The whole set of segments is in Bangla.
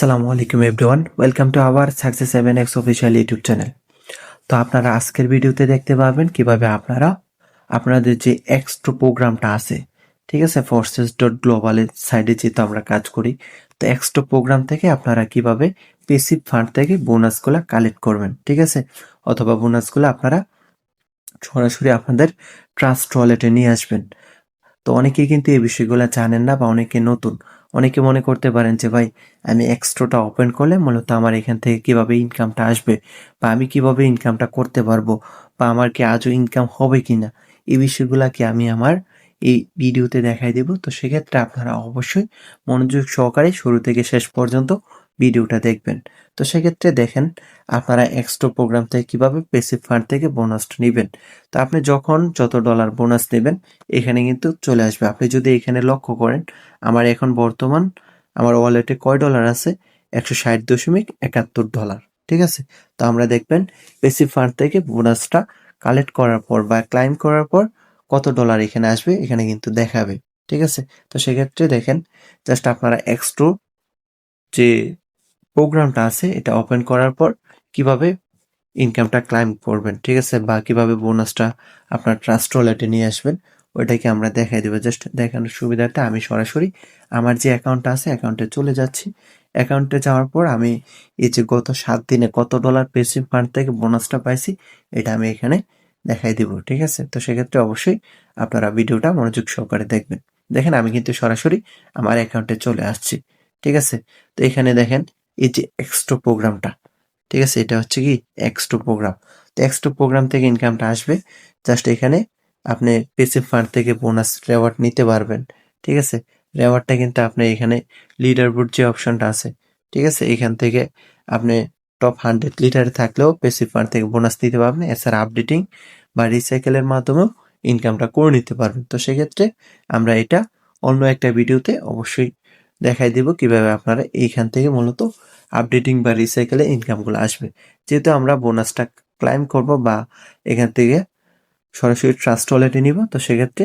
আসসালামু আলাইকুম everyone, welcome to our success 7x official YouTube channel. তো আপনারা আজকের ভিডিওতে দেখতে পাবেন কিভাবে আপনারা আপনাদের যে এক্সট্রা প্রোগ্রামটা আছে, ঠিক আছে, ফোর্সেস ডট গ্লোবালের সাইডে যেহেতু আমরা কাজ করি, তো এক্সট্রা প্রোগ্রাম থেকে আপনারা কিভাবে পেসিভ ফান্ড থেকে বোনাসগুলো কালেক্ট করবেন, ঠিক আছে, অথবা বোনাসগুলো আপনারা সরাসরি আপনাদের ট্রাস্ট ওয়ালেটে নিয়ে আসবেন। তো অনেকেই কিন্তু এই বিষয়গুলো জানেন না বা অনেকে নতুন। অনেকে মনে করতে পারেন যে ভাই আমি এক্সট্রাটা ওপেন করলে মূলত আমার এখান থেকে কিভাবে ইনকামটা আসবে বা আমি কিভাবে ইনকামটা করতে পারবো বা আমার কি আজও ইনকাম হবে কিনা, এই বিষয়গুলা কি আমি আমার এই ভিডিওতে দেখাই দেব। তো সেক্ষেত্রে আপনারা অবশ্যই মনোযোগ সহকারে শুরু থেকে শেষ পর্যন্ত ভিডিওটা দেখবেন। তো সেক্ষেত্রে দেখেন আপনারা এক্সট্রা প্রোগ্রাম থেকে কিভাবে পেসিভ ফান্ড থেকে বোনাসটা নেবেন। তো আপনি যখন যত ডলার বোনাস নেবেন এখানে কিন্তু চলে আসবে। আপনি যদি এখানে লক্ষ্য করেন আমার এখন বর্তমান আমার ওয়ালেটে কয় ডলার আছে, $160.71, ঠিক আছে। তো আমরা দেখবেন পেসিভ ফান্ড থেকে বোনাসটা কালেক্ট করার পর বা ক্লাইম করার পর কত ডলার এখানে আসবে এখানে কিন্তু দেখাবে, ঠিক আছে। তো সেক্ষেত্রে দেখেন জাস্ট আপনারা এক্সট্রা যে প্রোগ্রামটা আছে এটা ওপেন করার পর কিভাবে ইনকামটা ক্লাইম করবেন, ঠিক আছে, বা কিভাবে বোনাসটা আপনার ট্রাস্ট ওয়ালেটে নিয়ে আসবেন ওইটাকে আমরা দেখাই দেবো। জাস্ট দেখানোর সুবিধাটা আমি সরাসরি আমার যে অ্যাকাউন্টটা আছে অ্যাকাউন্টে চলে যাচ্ছি। অ্যাকাউন্টে যাওয়ার পর আমি এই যে গত 7 দিনে কত ডলার পেসিভ ফান্ড থেকে বোনাসটা পাইছি এটা আমি এখানে দেখাই দিব, ঠিক আছে। তো সেক্ষেত্রে অবশ্যই আপনারা ভিডিওটা মনোযোগ সহকারে দেখবেন। দেখেন আমি কিন্তু সরাসরি আমার অ্যাকাউন্টে চলে আসছি, ঠিক আছে। তো এখানে দেখেন এই যে এক্সট্রা প্রোগ্রামটা, ঠিক আছে, এটা হচ্ছে কি এক্সট্রা প্রোগ্রাম। তো এক্সট্রা প্রোগ্রাম থেকে ইনকামটা আসবে জাস্ট এখানে আপনি পেসিভ ফান্ড থেকে বোনাস রেওয়ার্ড নিতে পারবেন, ঠিক আছে। রেওয়ার্ডটা কিন্তু আপনি এখানে লিডার বোর্ড যে অপশনটা আছে, ঠিক আছে, এখান থেকে আপনি টপ 100 লিটারে থাকলেও পেসিভ ফান্ড থেকে বোনাস নিতে পারবেন। এছাড়া আপডেটিং বা রিসাইকেলের মাধ্যমেও ইনকামটা করে নিতে পারবেন। তো সেক্ষেত্রে আমরা এটা অন্য একটা ভিডিওতে অবশ্যই দেখাই দিব কিভাবে আপনারা এইখান থেকে মূলত আপডেটিং বা রিসাইকেলে ইনকামগুলো আসবে। যেহেতু আমরা বোনাসটা ক্লাইম করব বা এখান থেকে সরাসরি ট্রাস্ট ওয়ালেটে নিব, তো সেক্ষেত্রে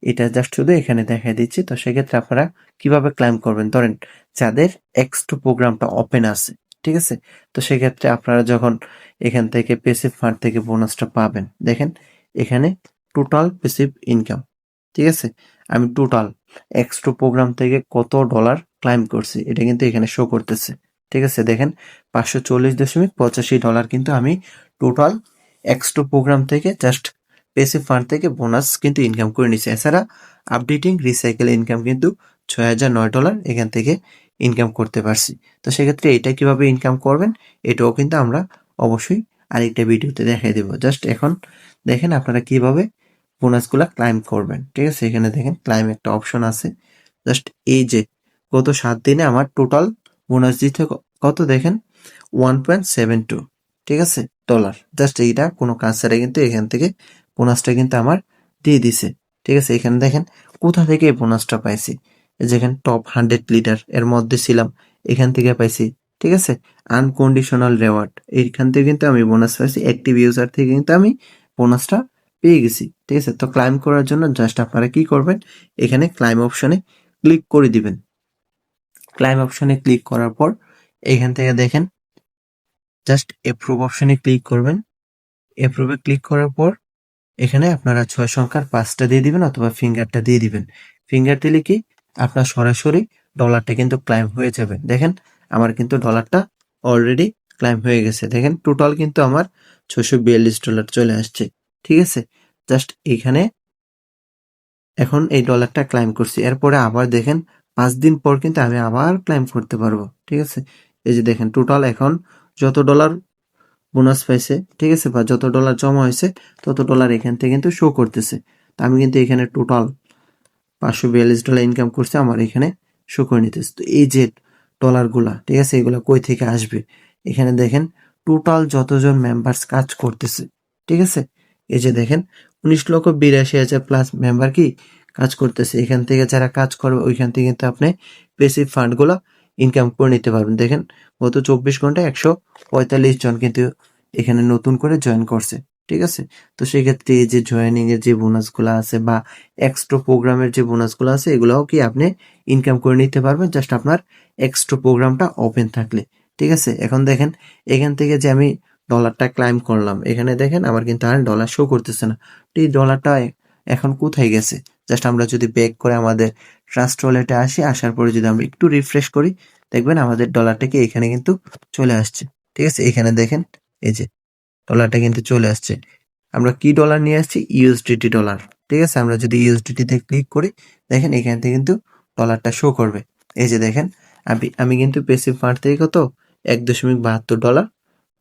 এটা জাস্ট শুধু এখানে দেখাই দিচ্ছি। তো সেক্ষেত্রে আপনারা কিভাবে ক্লাইম করবেন, ধরেন যাদের এক্সট্রা প্রোগ্রামটা ওপেন আছে, ঠিক আছে, তো সেক্ষেত্রে আপনারা যখন এখান থেকে পেসিভ ফান্ড থেকে বোনাসটা পাবেন, দেখেন এখানে টোটাল পেসিভ ইনকাম, ঠিক আছে, আমি টোটাল এক্সট্রা প্রোগ্রাম থেকে কত ডলার ক্লাইম করছি এটা কিন্তু এখানে শো করতেছে, ঠিক আছে। দেখেন $540.85 কিন্তু আমি টোটাল এক্সট্রা প্রোগ্রাম থেকে জাস্ট পেসিভ ফান্ড থেকে বোনাস কিন্তু ইনকাম করে নিচ্ছে। এছাড়া আপডেটিং রিসাইকেল ইনকাম কিন্তু $6,009 এখান থেকে ইনকাম করতে পারছি। তো সেক্ষেত্রে এটা কিভাবে ইনকাম করবেন এটাও কিন্তু আমরা অবশ্যই আরেকটা ভিডিওতে দেখাই দেবো। জাস্ট এখন দেখেন আপনারা কিভাবে বোনাসগুলা ক্লাইম করবেন, ঠিক আছে। এখানে দেখেন ক্লাইম একটা অপশন আছে। জাস্ট এই যে গত 7 দিনে আমার টোটাল বোনাস দিতে কত দেখেন 1.72, ঠিক আছে, ডলার। জাস্ট এইটা কোনো কাজ ছাড়াই কিন্তু এখান থেকে বোনাসটা কিন্তু আমার দিয়ে দিছে, ঠিক আছে। এখানে দেখেন কোথা থেকে এই বোনাসটা পাইছি, যেখানে টপ 100 লিটার এর মধ্যে ছিলাম এখান থেকে পাইছি, ঠিক আছে। আনকন্ডিশনাল রেওয়ার্ড এইখান থেকে কিন্তু আমি বোনাস পাইছি। অ্যাক্টিভ ইউজার থেকে কিন্তু আমি বোনাসটা পেয়ে গেছি, ঠিক আছে। তো ক্লাইম করার জন্য জাস্ট আপনারা কি করবেন, এখানে ক্লাইম অপশনে ক্লিক করে দিবেন। ক্লাইম অপশনে ক্লিক করার পর এখান থেকে দেখেন জাস্ট এপ্রুভ অপশনে ক্লিক করবেন। এপ্রুভে ক্লিক করার পর এখানে আপনারা 6 সংখ্যার 5টা দিয়ে দিবেন অথবা ফিঙ্গারটা দিয়ে দিবেন। ফিঙ্গার দিলে কি আপনার সরাসরি ডলারটা কিন্তু ক্লাইম হয়ে যাবে। দেখেন আমার কিন্তু ডলারটা অলরেডি ক্লাইম হয়ে গেছে। দেখেন টোটাল কিন্তু আমার $642 চলে আসছে, ঠিক আছে। জাস্ট এখানে এখন এই ডলারটা ক্লাইম করছি। এরপরে আবার দেখেন 5 দিন পর কিন্তু আমি আবার ক্লাইম করতে পারবো, ঠিক আছে। এই যে দেখেন টোটাল এখন যত ডলার বোনাস পাইছে, ঠিক আছে, বা যত ডলার জমা হয়েছে তত ডলার এখান থেকে কিন্তু শো করতেছে। তো আমি কিন্তু এখানে টোটাল $542 ইনকাম করছে আমার এখানে শো করে নিতেছে। তো এই যে ডলারগুলা, ঠিক আছে, এগুলা কই থেকে আসবে, এখানে দেখেন টোটাল যতজন মেম্বার্স কাজ করতেছে, ঠিক আছে। এই যে দেখেন 19,82,000 প্লাস মেম্বার কি কাজ করতেছে। এখান থেকে যারা কাজ করবে ওইখান থেকে কিন্তু আপনি পেসিভ ফান্ডগুলো ইনকাম করে নিতে পারবেন। দেখেন গত 24 ঘন্টায় 145 জন কিন্তু এখানে নতুন করে জয়েন করছে। ঠিক আছে? তো সেক্ষেত্রে এই যে জয়েনিং এর যে বোনাসগুলা আছে বা এক্সট্রা প্রোগ্রামের যে বোনাসগুলো আছে এগুলাও কি আপনি ইনকাম করে নিতে পারবেন জাস্ট আপনার এক্সট্রা প্রোগ্রামটা ওপেন থাকলে। ঠিক আছে? এখন দেখেন এখান থেকে যে আমি ডলারটা ক্লাইম করলাম, এখানে দেখেন আমার কিন্তু আর ডলার শো করতেছে না। তো এই ডলারটা এখন কোথায় গেছে? জাস্ট আমরা যদি ব্যাক করে আমাদের ট্রাস্ট ওয়ালেটে আসি, আসার পরে যদি আমরা একটু রিফ্রেশ করি, দেখবেন আমাদের ডলারটা কি এখানে কিন্তু চলে আসছে। ঠিক আছে? এখানে দেখেন এই যে ডলারটা কিন্তু চলে আসছে। আমরা কি ডলার নিয়ে আসছি? USDT dollar. ঠিক আছে? আমরা যদি ইউএসডিটি তে ক্লিক করি, দেখেন এখান থেকে কিন্তু ডলারটা শো করবে। এই যে দেখেন আমি কিন্তু প্যাসিভ ফান্ড থেকে কত $1.72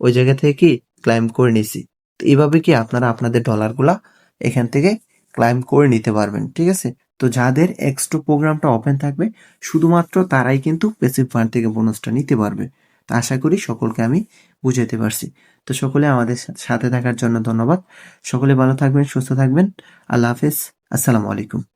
ওই জায়গা থেকে কি ক্লাইম করে নিছি। তো এভাবে কি আপনারা আপনাদের ডলারগুলা এখান থেকে ক্লাইম করে নিতে পারবেন। ঠিক আছে? তো যাদের এক্সট্রা প্রোগ্রামটা ওপেন থাকবে শুধুমাত্র তারাই কিন্তু প্যাসিভ ফান্ড থেকে বোনাসটা নিতে পারবে। তো আশা করি সকলকে আমি বুঝাতে পারছি। তো সকলে আমাদের সাথে থাকার জন্য ধন্যবাদ। সকলে ভালো থাকবেন, সুস্থ থাকবেন। আল্লাহ হাফেজ। আসসালামু আলাইকুম।